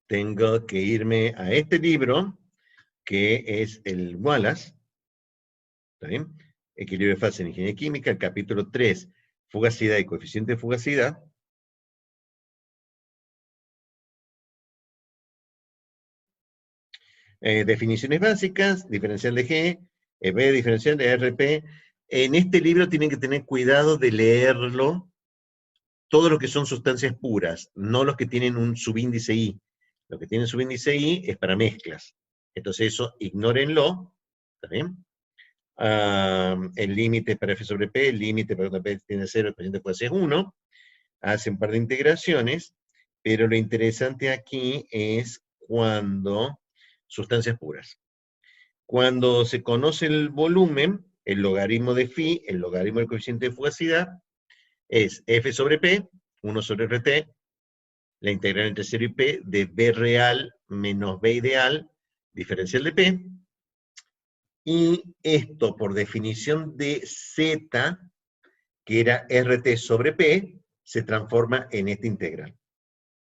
tengo que irme a este libro, que es el Wallace, ¿está bien? Equilibrio de fase en Ingeniería Química, el capítulo 3, fugacidad y coeficiente de fugacidad. Definiciones básicas, diferencial de G, B diferencial de RP. En este libro tienen que tener cuidado de leerlo, todo lo que son sustancias puras, no los que tienen un subíndice I. Lo que tienen subíndice I es para mezclas. Entonces eso, ignórenlo, ¿está bien? El límite para F sobre P, el límite para cuando P tiene 0, el coeficiente puede ser 1. Hace un par de integraciones, pero lo interesante aquí es cuando sustancias puras. Cuando se conoce el volumen, el logaritmo de phi, el logaritmo del coeficiente de fugacidad, es F sobre P, 1 sobre RT, la integral entre 0 y P de B real menos B ideal, diferencial de P, y esto por definición de Z, que era RT sobre P, se transforma en esta integral.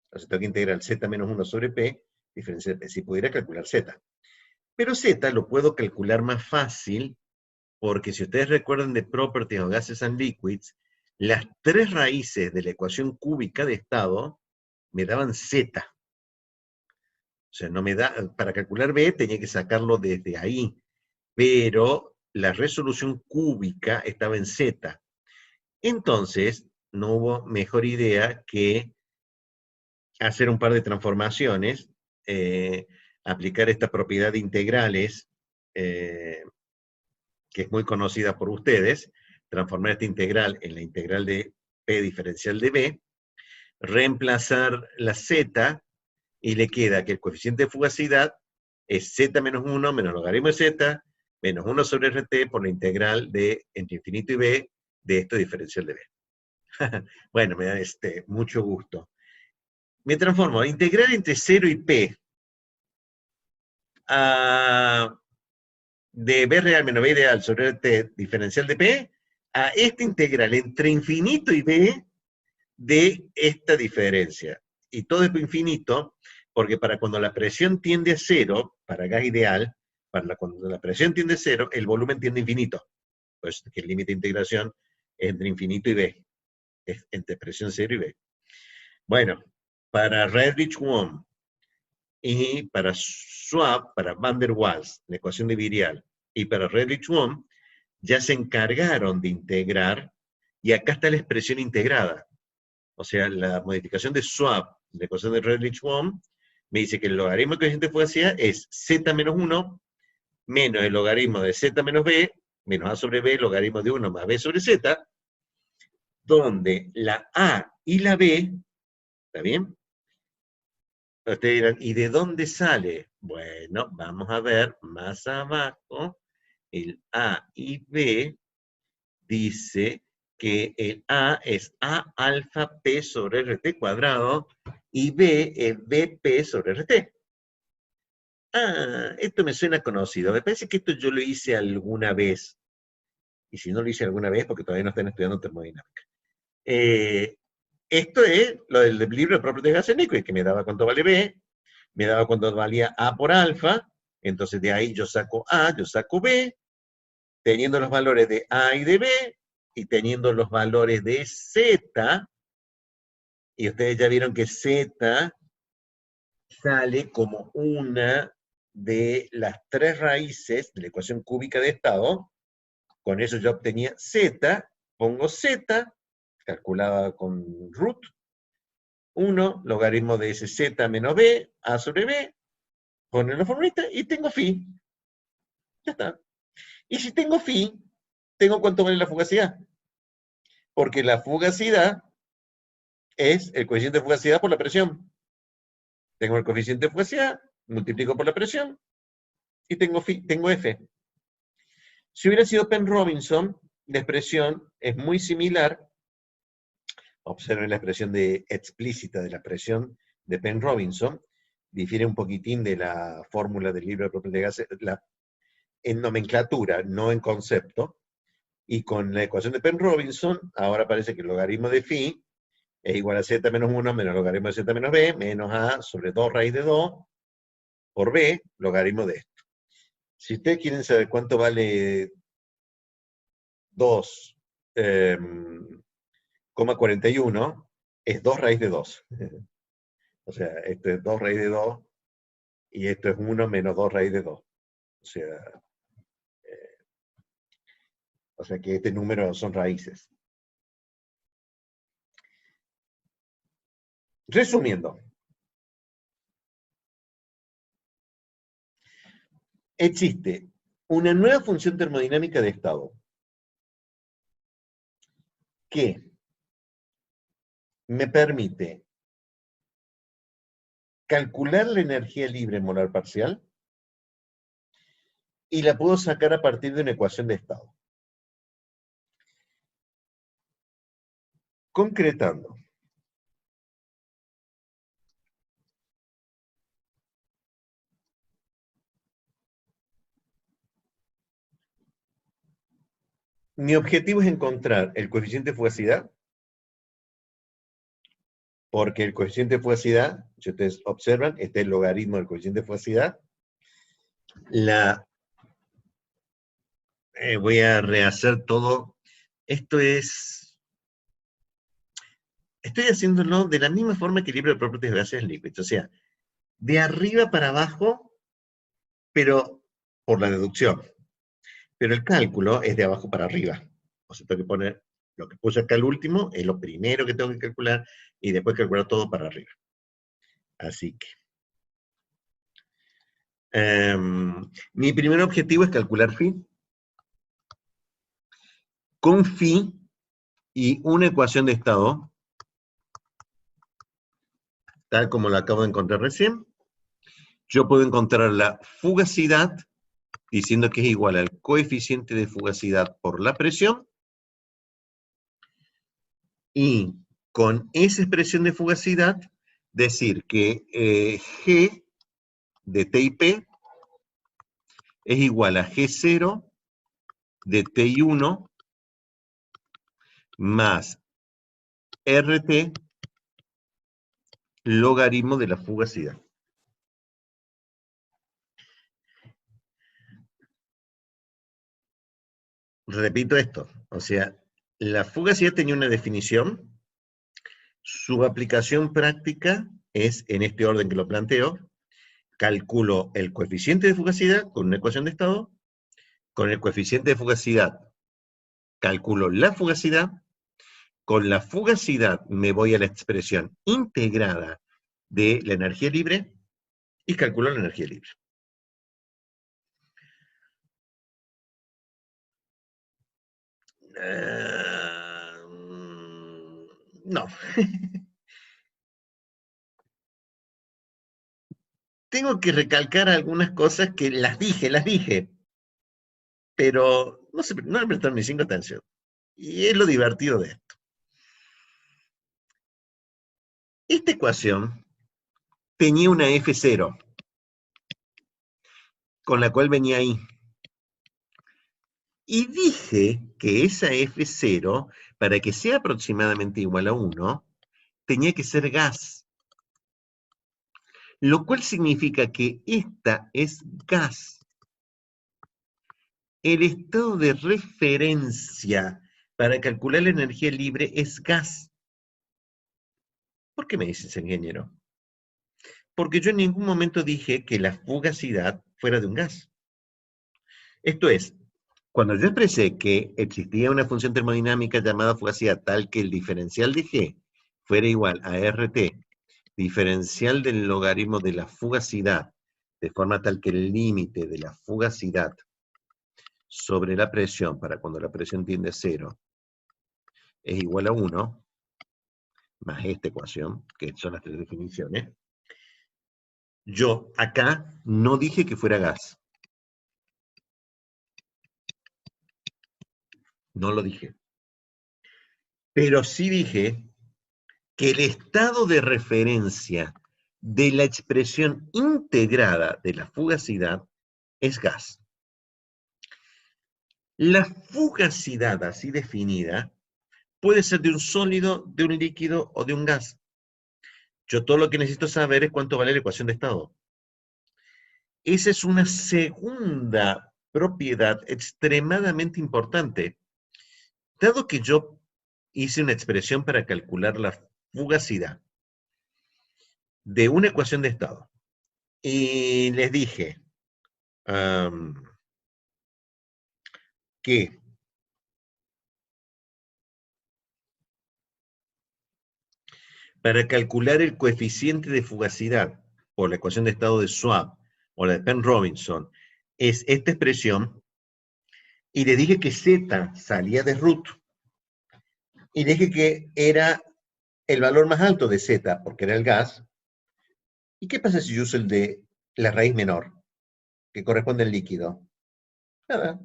Entonces tengo que integrar Z menos 1 sobre P, diferencial de P, si pudiera calcular Z. Pero Z lo puedo calcular más fácil, porque si ustedes recuerdan de Properties of Gases and Liquids, las tres raíces de la ecuación cúbica de estado me daban Z. O sea, no me da, para calcular B tenía que sacarlo desde ahí, pero la resolución cúbica estaba en Z. Entonces, no hubo mejor idea que hacer un par de transformaciones, aplicar esta propiedad de integrales, que es muy conocida por ustedes, transformar esta integral en la integral de P diferencial de B, reemplazar la Z, y le queda que el coeficiente de fugacidad es Z menos 1 menos logaritmo de Z, menos 1 sobre RT por la integral de entre infinito y B de esto diferencial de B. Bueno, me da mucho gusto. Me transformo a integral entre 0 y P de B real menos B ideal sobre T diferencial de P a esta integral entre infinito y B de esta diferencia. Y todo es infinito, porque para cuando la presión tiende a 0, para gas ideal, cuando la presión tiende a 0, el volumen tiende a infinito. Pues que el límite de integración es entre infinito y B. Es entre presión 0 y B. Bueno, para Redlich-Kwon y para Schwab, para Van der Waals, la ecuación de Virial, y para Redlich-Kwon, ya se encargaron de integrar, y acá está la expresión integrada. O sea, la modificación de Schwab, la ecuación de Redlich-Kwon, me dice que el logaritmo del coeficiente de fugacidad es z menos 1 menos el logaritmo de z menos b, menos a sobre b, logaritmo de 1 más b sobre z, donde la a y la b, ¿está bien? Ustedes dirán, ¿y de dónde sale? Bueno, vamos a ver más abajo, el a y b dice que el a es a alfa p sobre rt cuadrado y b es bp sobre rt. Ah, esto me suena conocido. Me parece que esto yo lo hice alguna vez. Y si no lo hice alguna vez, porque todavía no están estudiando termodinámica. Esto es lo del libro de propiedades de gases líquidos, que me daba cuánto vale B, me daba cuánto valía A por alfa, entonces de ahí yo saco A, yo saco B, teniendo los valores de A y de B, y teniendo los valores de Z, y ustedes ya vieron que Z sale como una de las tres raíces de la ecuación cúbica de estado. Con eso yo obtenía Z, pongo Z, calculada con root, 1, logaritmo de ese Z menos B, A sobre B, poner la formulita y tengo phi. Ya está. Y si tengo phi, tengo cuánto vale la fugacidad. Porque la fugacidad es el coeficiente de fugacidad por la presión. Tengo el coeficiente de fugacidad, multiplico por la presión y tengo phi, tengo F. Si hubiera sido Penn-Robinson, la expresión es muy similar. Observen la expresión explícita de la presión de Penn-Robinson. Difiere un poquitín de la fórmula del libro de propiedades de gases, en nomenclatura, no en concepto. Y con la ecuación de Penn-Robinson, ahora parece que el logaritmo de phi es igual a z menos 1 menos el logaritmo de z menos b, menos a sobre 2 raíz de 2 por b, logaritmo de esto. Si ustedes quieren saber cuánto vale 2,41, es 2 raíz de 2. O sea, esto es 2 raíz de 2 y esto es 1 menos 2 raíz de 2. O sea que este número son raíces. Resumiendo, existe una nueva función termodinámica de estado que me permite calcular la energía libre molar parcial y la puedo sacar a partir de una ecuación de estado. Concretando, mi objetivo es encontrar el coeficiente de fugacidad, porque el coeficiente de fugacidad, si ustedes observan, este es el logaritmo del coeficiente de fugacidad. Voy a rehacer todo. Estoy haciéndolo de la misma forma que el libro de propiedades de gases líquidos, o sea, de arriba para abajo, pero por la deducción. Pero el cálculo es de abajo para arriba. O sea, tengo que poner lo que puse acá al último, es lo primero que tengo que calcular, y después calcular todo para arriba. Así que mi primer objetivo es calcular phi. Con phi y una ecuación de estado, tal como la acabo de encontrar recién, yo puedo encontrar la fugacidad diciendo que es igual al coeficiente de fugacidad por la presión, y con esa expresión de fugacidad decir que G de T y P es igual a G0 de T y 1 más RT logaritmo de la fugacidad. Repito esto, o sea, la fugacidad tenía una definición, Su aplicación práctica es en este orden que lo planteo. Calculo el coeficiente de fugacidad con una ecuación de estado. Con el coeficiente de fugacidad calculo la fugacidad. Con la fugacidad me voy a la expresión integrada de la energía libre y calculo la energía libre. No. Tengo que recalcar algunas cosas que las dije, pero no le prestaron ni 5 atención. Y es lo divertido de esto. Esta ecuación tenía una F0, con la cual venía ahí. Y dije que esa F0, para que sea aproximadamente igual a 1, tenía que ser gas. Lo cual significa que esta es gas. El estado de referencia para calcular la energía libre es gas. ¿Por qué me dices, ingeniero? Porque yo en ningún momento dije que la fugacidad fuera de un gas. Esto es, cuando yo expresé que existía una función termodinámica llamada fugacidad tal que el diferencial de G fuera igual a RT, diferencial del logaritmo de la fugacidad, de forma tal que el límite de la fugacidad sobre la presión, para cuando la presión tiende a 0, es igual a 1, más esta ecuación, que son las 3 definiciones, yo acá no dije que fuera gas. No lo dije. Pero sí dije que el estado de referencia de la expresión integrada de la fugacidad es gas. La fugacidad así definida puede ser de un sólido, de un líquido o de un gas. Yo todo lo que necesito saber es cuánto vale la ecuación de estado. Esa es una segunda propiedad extremadamente importante. Dado que yo hice una expresión para calcular la fugacidad de una ecuación de estado y les dije que para calcular el coeficiente de fugacidad por la ecuación de estado de Schwab o la de Penn-Robinson es esta expresión, y le dije que Z salía de root, y le dije que era el valor más alto de Z, porque era el gas. ¿Y qué pasa si yo uso el de la raíz menor, que corresponde al líquido? Nada,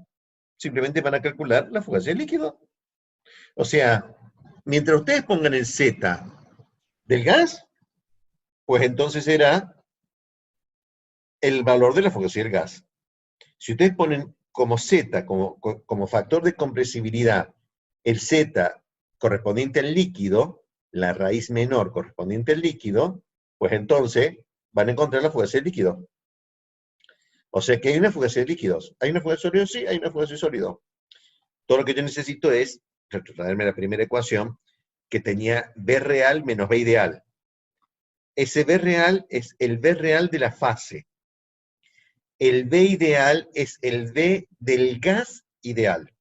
simplemente van a calcular la fugacidad del líquido. O sea, mientras ustedes pongan el Z del gas, pues entonces era el valor de la fugacidad del gas. Si ustedes ponen como Z, como factor de compresibilidad, el Z correspondiente al líquido, la raíz menor correspondiente al líquido, pues entonces van a encontrar la fugacidad del líquido. O sea que hay una fugacidad de líquidos. ¿Hay una fugacidad de sólidos? Sí, hay una fugacidad de sólido. Todo lo que yo necesito es traerme la primera ecuación que tenía B real menos B ideal. Ese B real es el B real de la fase. El B ideal es el B del gas ideal.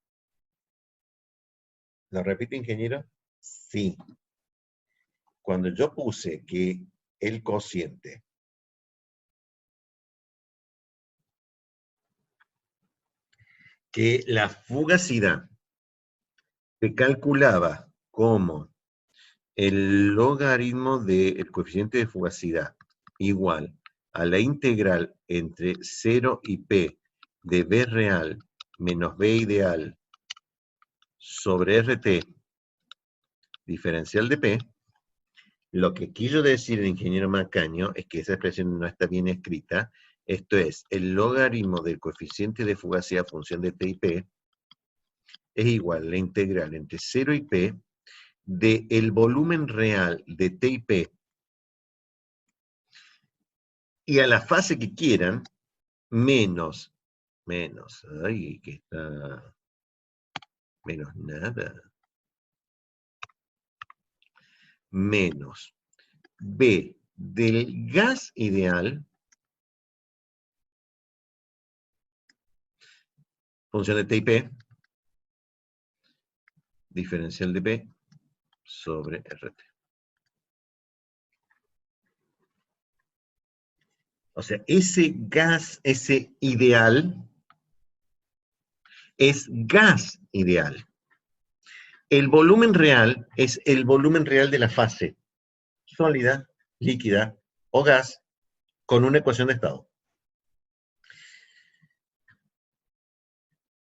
¿Lo repito, ingeniero? Sí. Cuando yo puse que el cociente que la fugacidad se calculaba como el logaritmo del coeficiente de fugacidad igual a la integral entre 0 y P de B real menos B ideal sobre RT diferencial de P, lo que quiso decir el ingeniero Macaño es que esa expresión no está bien escrita. Esto es, el logaritmo del coeficiente de fugacidad función de T y P es igual a la integral entre 0 y P del volumen real de T y P y a la fase que quieran, menos, ay, que está, menos nada, menos B del gas ideal, función de T y P, diferencial de P sobre RT. O sea, ese gas, ese ideal, es gas ideal. El volumen real es el volumen real de la fase sólida, líquida o gas con una ecuación de estado.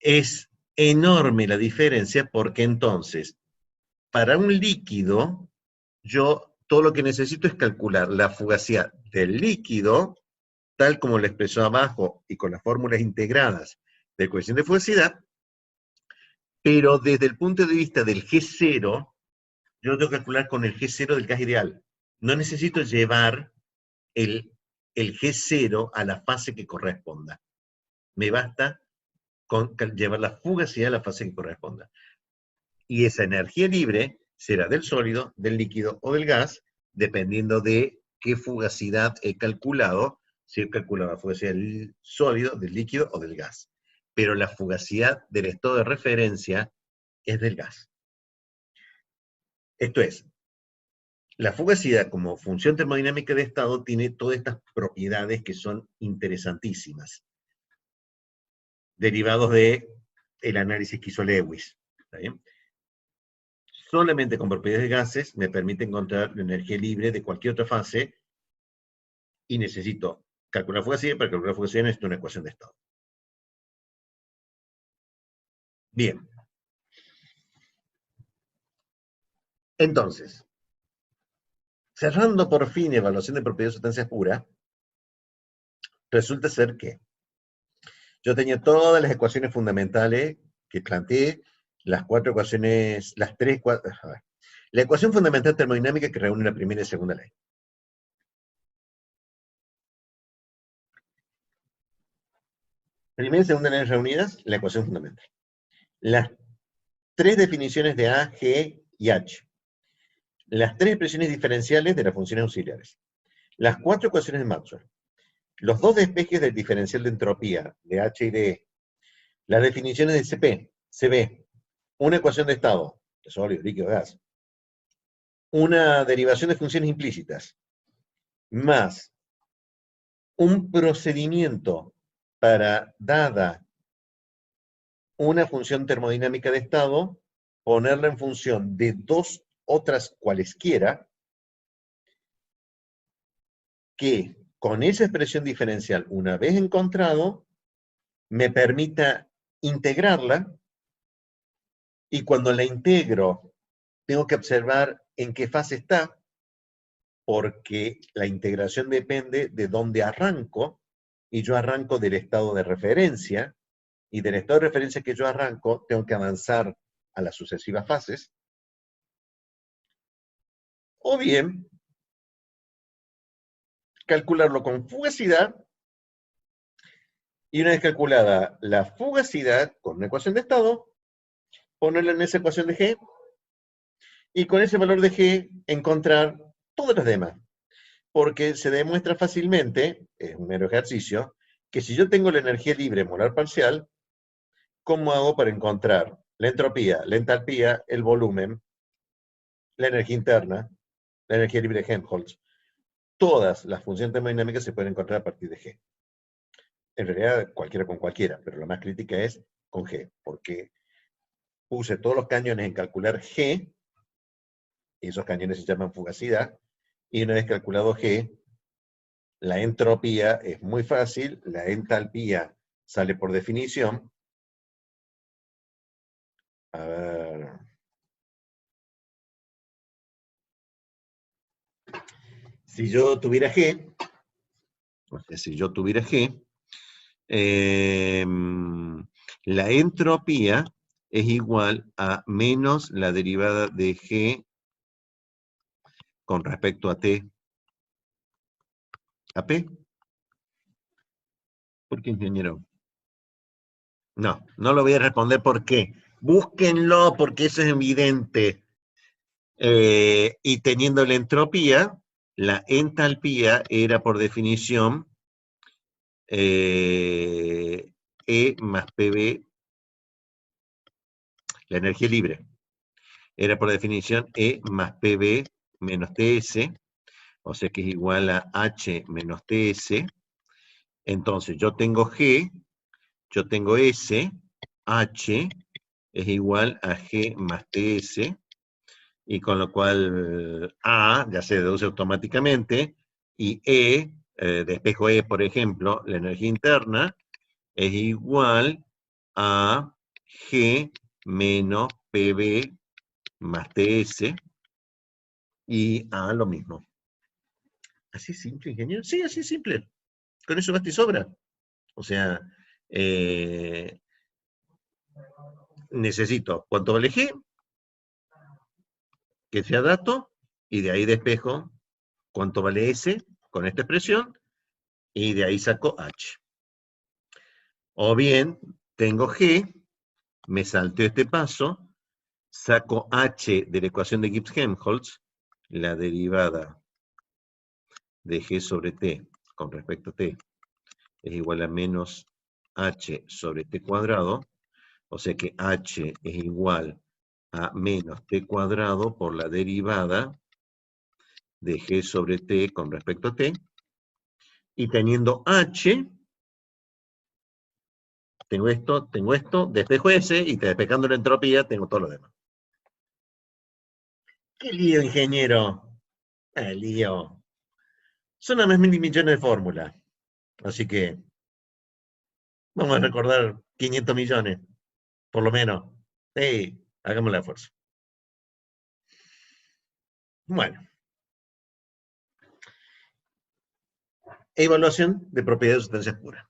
Es enorme la diferencia porque entonces, para un líquido, yo todo lo que necesito es calcular la fugacidad del líquido, tal como lo expresó abajo y con las fórmulas integradas del coeficiente de fugacidad, pero desde el punto de vista del G0, yo lo tengo que calcular con el G0 del gas ideal. No necesito llevar el G0 a la fase que corresponda. Me basta con llevar la fugacidad a la fase que corresponda. Y esa energía libre será del sólido, del líquido o del gas, dependiendo de qué fugacidad he calculado, si he calculado la fugacidad del sólido, del líquido o del gas. Pero la fugacidad del estado de referencia es del gas. Esto es, la fugacidad como función termodinámica de estado tiene todas estas propiedades que son interesantísimas, derivados del análisis que hizo Lewis. ¿Está bien? Solamente con propiedades de gases me permite encontrar la energía libre de cualquier otra fase y necesito calcular fugacidad. Para calcular fugacidad necesito una ecuación de estado. Bien. Entonces, cerrando por fin evaluación de propiedades de sustancias puras, resulta ser que yo tenía todas las ecuaciones fundamentales que planteé, las cuatro ecuaciones, las tres, cuatro, a ver. La ecuación fundamental termodinámica que reúne la primera y segunda ley. Primera y segunda ley reunidas, la ecuación fundamental. Las tres definiciones de A, G y H. Las tres expresiones diferenciales de las funciones auxiliares. Las cuatro ecuaciones de Maxwell. Los dos despejes del diferencial de entropía, de H y de E. Las definiciones de CP, CB. Una ecuación de estado, de sólido, líquido, gas. Una derivación de funciones implícitas. Más un procedimiento para, dada una función termodinámica de estado, ponerla en función de dos otras cualesquiera, que con esa expresión diferencial, una vez encontrado, me permita integrarla, y cuando la integro, tengo que observar en qué fase está, porque la integración depende de dónde arranco, y yo arranco del estado de referencia, y del estado de referencia que yo arranco, tengo que avanzar a las sucesivas fases. O bien, calcularlo con fugacidad, y una vez calculada la fugacidad con una ecuación de estado, ponerla en esa ecuación de G, y con ese valor de G encontrar todas las demás. Porque se demuestra fácilmente, es un mero ejercicio, que si yo tengo la energía libre molar parcial, ¿cómo hago para encontrar la entropía, la entalpía, el volumen, la energía interna, la energía libre de Helmholtz? Todas las funciones termodinámicas se pueden encontrar a partir de G. En realidad, cualquiera con cualquiera, pero la más crítica es con G, porque puse todos los cañones en calcular G, y esos cañones se llaman fugacidad, y una vez calculado G, la entropía es muy fácil, la entalpía sale por definición. A ver. Si yo tuviera G, o sea, si yo tuviera G, la entropía es igual a menos la derivada de G con respecto a T, a P. ¿Por qué, ingeniero? No, no lo voy a responder por qué. Búsquenlo porque eso es evidente. Y teniendo la entropía, la entalpía era por definición E más PV, la energía libre. Era por definición E más PV menos TS, o sea que es igual a H menos TS. Entonces yo tengo G, yo tengo S, H es igual a G más TS, y con lo cual A ya se deduce automáticamente, y E, de espejo E, por ejemplo, la energía interna, es igual a G menos PV más TS, y A lo mismo. ¿Así simple, ingeniero? Sí, así simple. Con eso basta y sobra. O sea, necesito cuánto vale G, que sea dato, y de ahí despejo cuánto vale S con esta expresión, y de ahí saco H. O bien, tengo G, me salteo este paso, saco H de la ecuación de Gibbs-Helmholtz, la derivada de G sobre T con respecto a T es igual a menos H sobre T cuadrado, o sea que H es igual a menos T cuadrado por la derivada de G sobre T con respecto a T, y teniendo H, tengo esto, despejo S, y despejando la entropía, tengo todo lo demás. ¡Qué lío, ingeniero! Lío. Son nada más mil millones de fórmulas. Así que vamos a recordar 500 millones, por lo menos. Sí, hagamos el esfuerzo. Bueno. Evaluación de propiedades de sustancias puras.